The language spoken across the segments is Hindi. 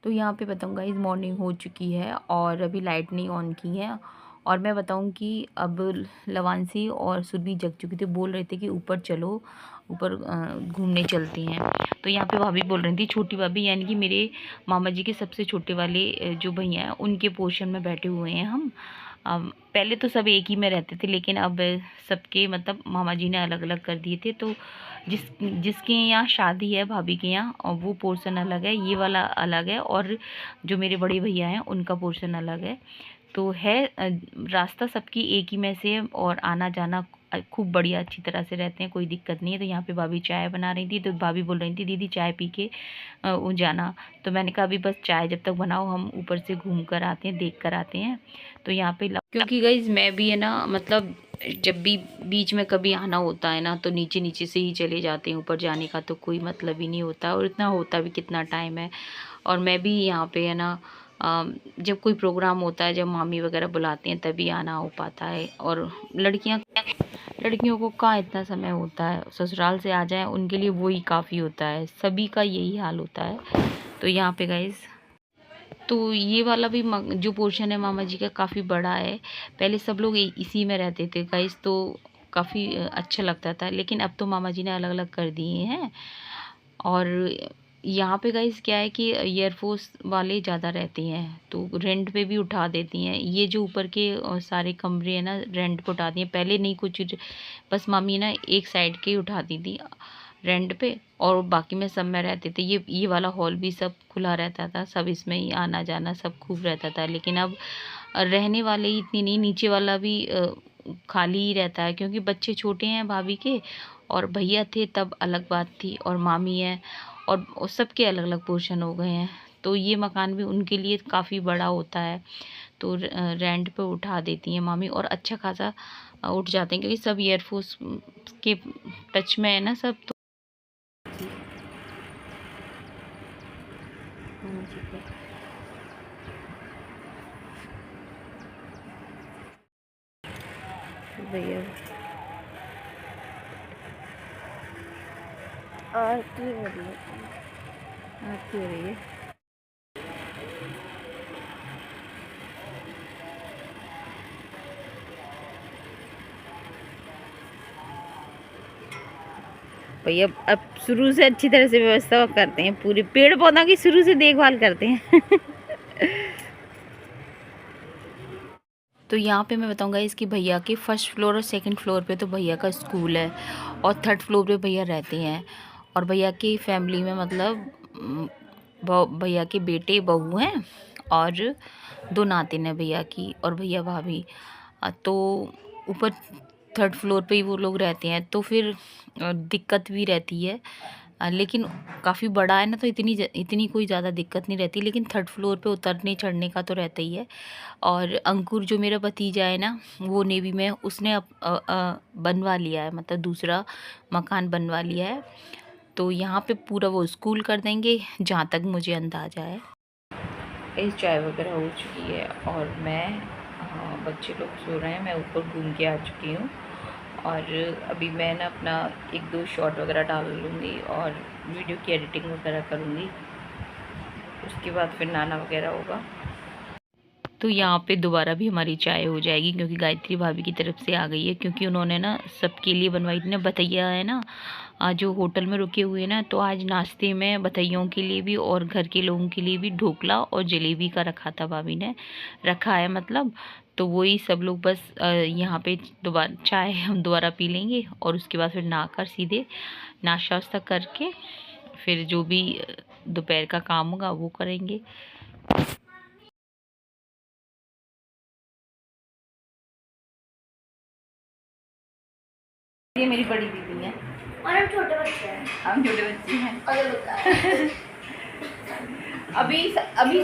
तो यहाँ पे बताऊँ गाइस मॉर्निंग हो चुकी है और अभी लाइट नहीं ऑन की है। और मैं बताऊँ कि अब लवांसी और सुरभि जग चुकी थी, बोल रहे थे कि ऊपर चलो, ऊपर घूमने चलती हैं। तो यहाँ पे भाभी बोल रही थी, छोटी भाभी यानी कि मेरे मामा जी के सबसे छोटे वाले जो भैया हैं उनके पोर्शन में बैठे हुए हैं हम। पहले तो सब एक ही में रहते थे, लेकिन अब सबके मतलब मामा जी ने अलग अलग कर दिए थे। तो जिसके यहाँ शादी है भाभी के यहाँ, और वो पोर्शन अलग है, ये वाला अलग है, और जो मेरे बड़े भैया हैं उनका पोर्शन अलग है। तो है रास्ता सबकी एक ही में से है, और आना जाना खूब बढ़िया अच्छी तरह से रहते हैं, कोई दिक्कत नहीं है। तो यहाँ पे भाभी चाय बना रही थी, तो भाभी बोल रही थी दीदी चाय पी के वो जाना। तो मैंने कहा अभी बस चाय जब तक बनाओ, हम ऊपर से घूम कर आते हैं, देख कर आते हैं। तो यहाँ पे क्योंकि गाइज मैं भी है ना, मतलब जब भी बीच में कभी आना होता है ना, तो नीचे नीचे से ही चले जाते हैं, ऊपर जाने का तो कोई मतलब ही नहीं होता, और इतना होता भी कितना टाइम है। और मैं भी यहाँ पे है ना जब कोई प्रोग्राम होता है, जब मामी वगैरह बुलाते हैं तभी आना हो पाता है। और लड़कियों को कहाँ इतना समय होता है, ससुराल से आ जाए उनके लिए वही काफ़ी होता है, सभी का यही हाल होता है। तो यहाँ पे गाइस, तो ये वाला भी जो पोर्शन है मामा जी का काफ़ी बड़ा है। पहले सब लोग इसी में रहते थे गाइस, तो काफ़ी अच्छा लगता था, लेकिन अब तो मामा जी ने अलग अलग कर दिए हैं। और यहाँ पे गाइस क्या है कि एयरफोर्स वाले ज़्यादा रहते हैं, तो रेंट पे भी उठा देती हैं। ये जो ऊपर के सारे कमरे हैं ना, रेंट पे उठा दिए। पहले नहीं कुछ, बस मामी ना एक साइड के ही उठाती थी रेंट पे, और बाकी में सब में रहते थे। ये वाला हॉल भी सब खुला रहता था, सब इसमें ही आना जाना सब खूब रहता था। लेकिन अब रहने वाले ही इतनी नहीं, नीचे वाला भी खाली ही रहता है, क्योंकि बच्चे छोटे हैं भाभी के, और भैया थे तब अलग बात थी, और मामी है, और सबके अलग अलग पोर्शन हो गए हैं। तो ये मकान भी उनके लिए काफ़ी बड़ा होता है, तो रेंट पे उठा देती हैं मामी, और अच्छा खासा उठ जाते हैं, क्योंकि सब एयरफोर्स के टच में है ना सब। तो भैया आरती हो रही है, आरती हो रही है। भैया अब शुरू से अच्छी तरह से व्यवस्था करते हैं, पूरी पेड़ पौधों की शुरू से देखभाल करते हैं। तो यहाँ पे मैं बताऊँगा इसकी भैया के फर्स्ट फ्लोर और सेकंड फ्लोर पे तो भैया का स्कूल है, और थर्ड फ्लोर पे भैया रहते हैं। और भैया की फैमिली में मतलब भैया के बेटे बहू हैं, और दो नातिन हैं भैया की, और भैया भाभी। तो ऊपर थर्ड फ्लोर पे ही वो लोग रहते हैं, तो फिर दिक्कत भी रहती है। लेकिन काफ़ी बड़ा है ना, तो इतनी कोई ज़्यादा दिक्कत नहीं रहती, लेकिन थर्ड फ्लोर पे उतरने चढ़ने का तो रहता ही है। और अंकुर जो मेरा भतीजा है ना, वो नेवी में, उसने बनवा लिया है, मतलब दूसरा मकान बनवा लिया है। तो यहाँ पे पूरा वो स्कूल कर देंगे, जहाँ तक मुझे अंदाज़ा है। इस चाय वगैरह हो चुकी है, और मैं बच्चे लोग सो रहे हैं, मैं ऊपर घूम के आ चुकी हूँ। और अभी मैं ना अपना एक दो शॉट वगैरह डाल लूँगी, और वीडियो की एडिटिंग वगैरह करूँगी। उसके बाद फिर नाना वगैरह होगा। तो यहाँ पे दोबारा भी हमारी चाय हो जाएगी, क्योंकि गायत्री भाभी की तरफ से आ गई है, क्योंकि उन्होंने ना सबके लिए बनवाई थी ना, भतैया है ना जो होटल में रुके हुए हैं ना, तो आज नाश्ते में भतैयों के लिए भी और घर के लोगों के लिए भी ढोकला और जलेबी का रखा था, भाभी ने रखा है मतलब। तो वही सब लोग बस यहाँ पे दोबारा चाय हम दोबारा पी लेंगे, और उसके बाद फिर नहाकर सीधे नाश्ता वास्ता करके फिर जो भी दोपहर का काम होगा वो करेंगे। ये मेरी बड़ी दीदी है, और हम छोटे बच्चे हैं। हम छोटे बच्चे हैं। अभी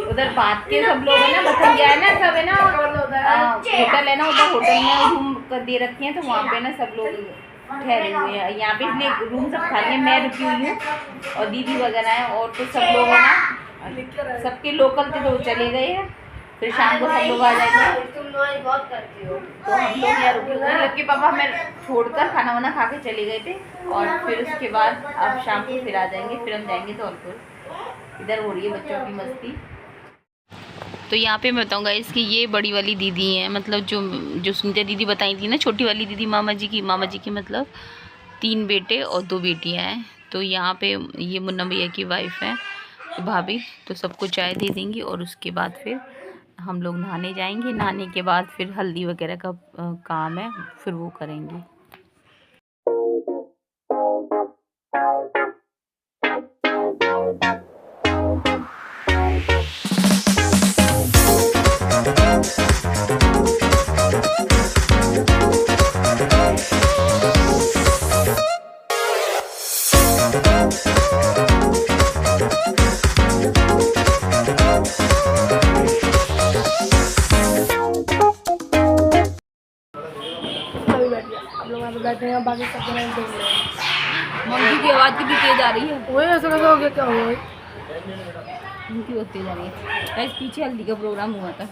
उधर बात के सब लोग है ना, भतैया है ना, सब है ना, होटल है ना, उधर होटल में रूम दे रखे हैं, तो वहाँ पे ना सब लोग ठहरे हुए हैं। यहाँ पे इसलिए रूम सब खाली है, मैं रुकी हुई हूँ, और दीदी वगैरह है, और तो सब लोग है ना, सबके लोकल थे तो चले गए हैं, फिर शाम को सब लोग आ जाएंगे। तुम लोग बहुत करती हो। तो हम लोग यहाँ रुके हुए हैं, जबकि पापा हमें छोड़कर खाना वाना खा के चले गए थे, और फिर उसके बाद अब शाम को फिर आ जाएंगे, फिर हम जाएंगे धौलपुर। इधर हो रही है बच्चों की मस्ती। तो यहाँ पे मैं बताऊँगा इसकी ये बड़ी वाली दीदी है, मतलब जो सुनीता दीदी बताई थी ना, छोटी वाली दीदी मामा जी की मतलब 3 बेटे और 2 बेटियाँ हैं। तो यहाँ पे ये मुन्ना भैया की वाइफ है तो भाभी, तो सबको चाय दे देंगी और उसके बाद फिर हम लोग नहाने जाएंगे। नहाने के बाद फिर हल्दी वगैरह का काम है, फिर वो करेंगे। बैठे हैं बाकी सब जने देख रहे हैं। मम्मी की आवाज़ कितनी तेज आ रही है, वही ऐसा कैसा हो गया, क्या हुआ? उनकी बहुत तेज आ रही है। पीछे हल्दी का प्रोग्राम हुआ था,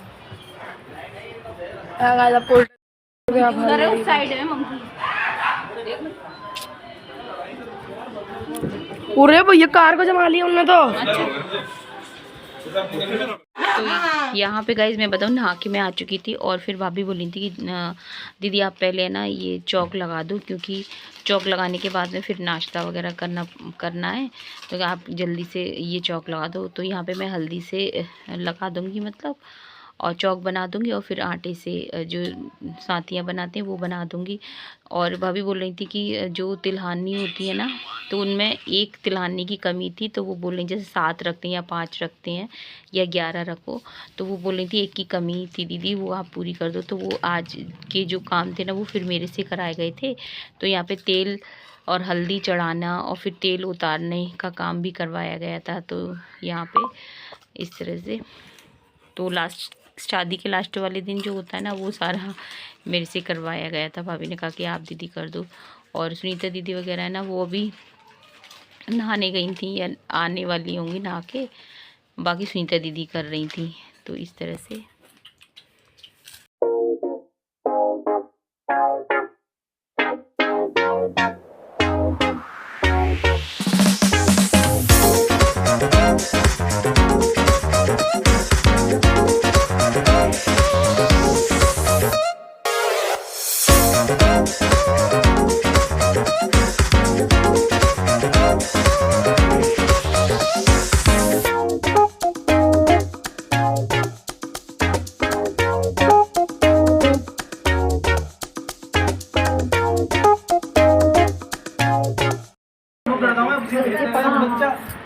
उधर है उस साइड है मंकी। पूरे भैया कार को जमा लिया उन्होंने तो। अच्छा, तो यहाँ पे गाइज मैं बताऊँ, नहा के मैं आ चुकी थी और फिर भाभी बोली थी कि दीदी आप पहले ना ये चौक लगा दो, क्योंकि चौक लगाने के बाद में फिर नाश्ता वगैरह करना है, तो आप जल्दी से ये चौक लगा दो। तो यहाँ पे मैं हल्दी से लगा दूँगी मतलब, और चौक बना दूँगी और फिर आटे से जो सातियाँ बनाते हैं वो बना दूँगी। और भाभी बोल रही थी कि जो तिलहानी होती है ना, तो उनमें एक तिलहानी की कमी थी, तो वो बोल रही जैसे 7 रखते हैं या 5 रखते हैं या 11 रखो, तो वो बोल रही थी एक की कमी थी दीदी, वो आप पूरी कर दो। तो वो आज के जो काम थे ना वो फिर मेरे से कराए गए थे। तो यहाँ पे तेल और हल्दी चढ़ाना और फिर तेल उतारने का काम भी करवाया गया था। तो यहाँ पे इस तरह से, तो शादी के लास्ट वाले दिन जो होता है ना, वो सारा मेरे से करवाया गया था। भाभी ने कहा कि आप दीदी कर दो। और सुनीता दीदी वगैरह है ना, वो अभी नहाने गई थी या आने वाली होंगी नहा के, बाकी सुनीता दीदी कर रही थी। तो इस तरह से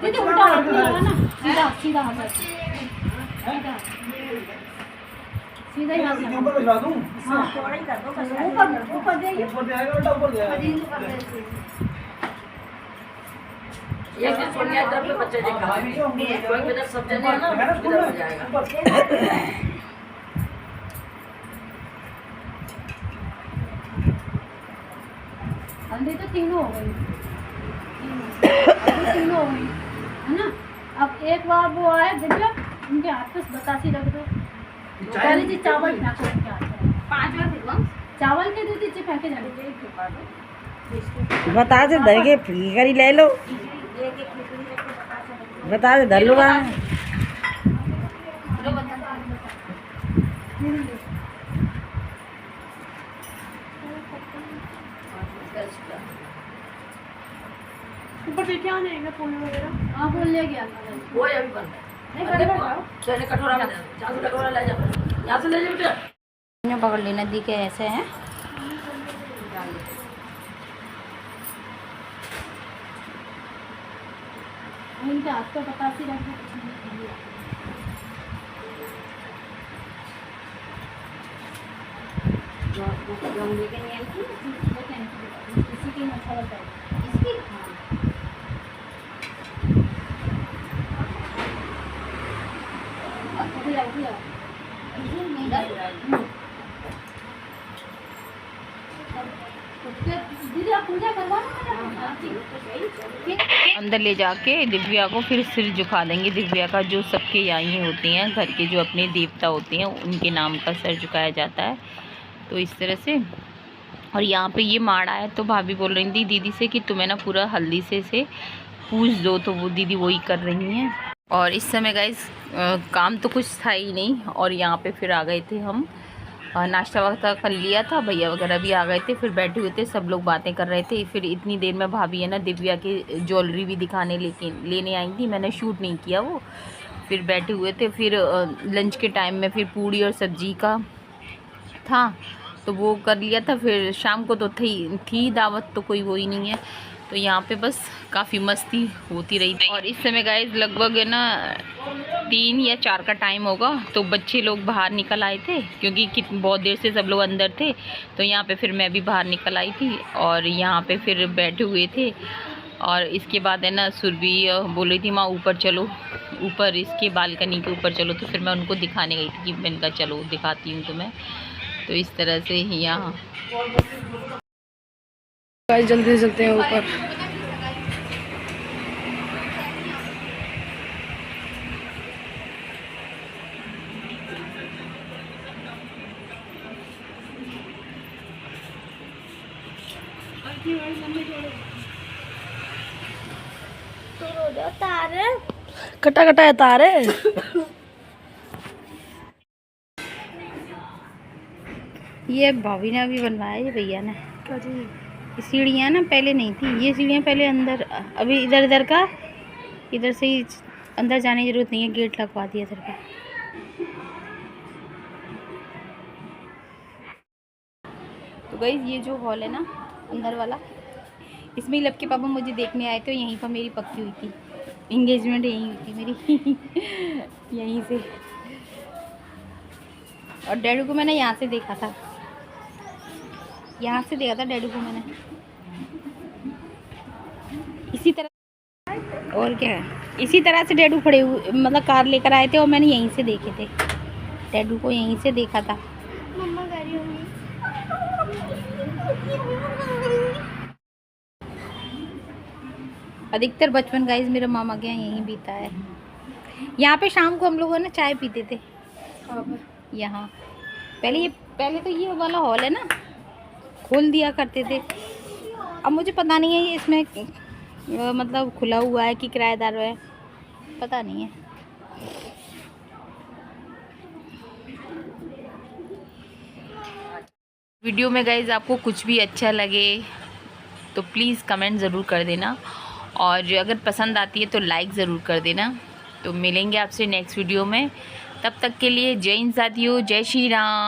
दीदी उल्टा ना, सीधा सीधा सीधा यहाँ से ऊपर भिजवा दूँ। हाँ थोड़ा ही कर दो, ऊपर जाइए, ऊपर जाएगा उल्टा, ऊपर जाएगा। ये जो सोनिया इधर पे बच्चे देखा कोई इधर सब जने है ना, इधर हो जाएगा। अंधे तो तीनों हो गई, तीनों हो गई है ना। अब एक बार वो आए दिव्या, उनके हाथ पे बतासी रख दो। पहले जी चावल फेंको उनके हाथ में, 5 बार फेंको चावल के दीदी जी फेंके जाने बता दे धर के फ्री करी ले लो, बता दे धर लो। ऊपर से क्या आएगा फूल वगैरह? हाँ फूल ले गया वो अभी बंद नहीं, कटोरा में चाकू कटोरा ले जाओ, यहाँ से ले जाओ बेटा, पकड़ लेना दी के ऐसे हैं। उनके हाथ को बतासी रख दो। इसी की अच्छा लगता है इसकी। दीदी आप पूजा करवाना, अंदर ले जाके दिव्या को फिर सिर झुका देंगे। दिव्या का जो सबके यहाँ होती हैं, घर के जो अपने देवता होते हैं, उनके नाम का सिर झुकाया जाता है। तो इस तरह से। और यहाँ पे ये माड़ा है, तो भाभी बोल रही थी दीदी से कि तुम्हें ना पूरा हल्दी से पूछ दो, तो वो दीदी वही कर रही हैं। और इस समय गाइस काम तो कुछ था ही नहीं, और यहाँ पे फिर आ गए थे हम। नाश्ता वास्ता कर लिया था, भैया वगैरह भी आ गए थे, फिर बैठे हुए थे, सब लोग बातें कर रहे थे। फिर इतनी देर में भाभी है ना दिव्या की ज्वेलरी भी दिखाने लेने आई थी, मैंने शूट नहीं किया वो। फिर बैठे हुए थे, फिर लंच के टाइम में फिर पूड़ी और सब्जी का था तो वो कर लिया था। फिर शाम को तो थी दावत, तो कोई वो ही नहीं है, तो यहाँ पे बस काफ़ी मस्ती होती रही। और इस समय गाइस लगभग है ना 3 या 4 का टाइम होगा, तो बच्चे लोग बाहर निकल आए थे क्योंकि बहुत देर से सब लोग अंदर थे। तो यहाँ पे फिर मैं भी बाहर निकल आई थी और यहाँ पे फिर बैठे हुए थे। और इसके बाद है ना सुरभि बोल रही थी माँ ऊपर चलो, ऊपर इसके बालकनी के ऊपर चलो, तो फिर मैं उनको दिखाने गई थी कि मैंने कहा चलो दिखाती हूँ तुम्हें। तो इस तरह से यहाँ जल्दी चलते हैं ऊपर। कटा कटा है तार है। ये भाभी ने अभी बनवाया है, भैया ने। ये सीढ़ियाँ ना पहले नहीं थी, ये सीढ़ियाँ पहले अंदर, अभी इधर का, इधर से ही अंदर जाने की जरूरत नहीं है, गेट लगवा दिया इधर का। तो गाइस ये जो हॉल है ना अंदर वाला, इसमें लब के पापा मुझे देखने आए थे, यहीं पर मेरी पक्की हुई थी, इंगेजमेंट यहीं हुई थी मेरी यहीं से। और डैडू को मैंने यहाँ से देखा था, यहाँ से देखा था डैडू को मैंने, इसी तरह। और क्या है, इसी तरह से डैडू खड़े हुए, मतलब कार लेकर आए थे और मैंने यहीं से देखे थे, डैडू को यहीं से देखा था। मम्मा कह रही होंगी। अधिकतर बचपन गाइस मेरा मामा के यहाँ यहीं बीता है। यहाँ पे शाम को हम लोग ना चाय पीते थे यहाँ। पहले तो ये वाला हॉल है ना खोल दिया करते थे, अब मुझे पता नहीं है ये इसमें मतलब खुला हुआ है कि किराएदार है, पता नहीं है। वीडियो में गाइज आपको कुछ भी अच्छा लगे तो प्लीज़ कमेंट ज़रूर कर देना, और अगर पसंद आती है तो लाइक ज़रूर कर देना। तो मिलेंगे आपसे नेक्स्ट वीडियो में, तब तक के लिए जय हिंद साथियों, जय श्री राम।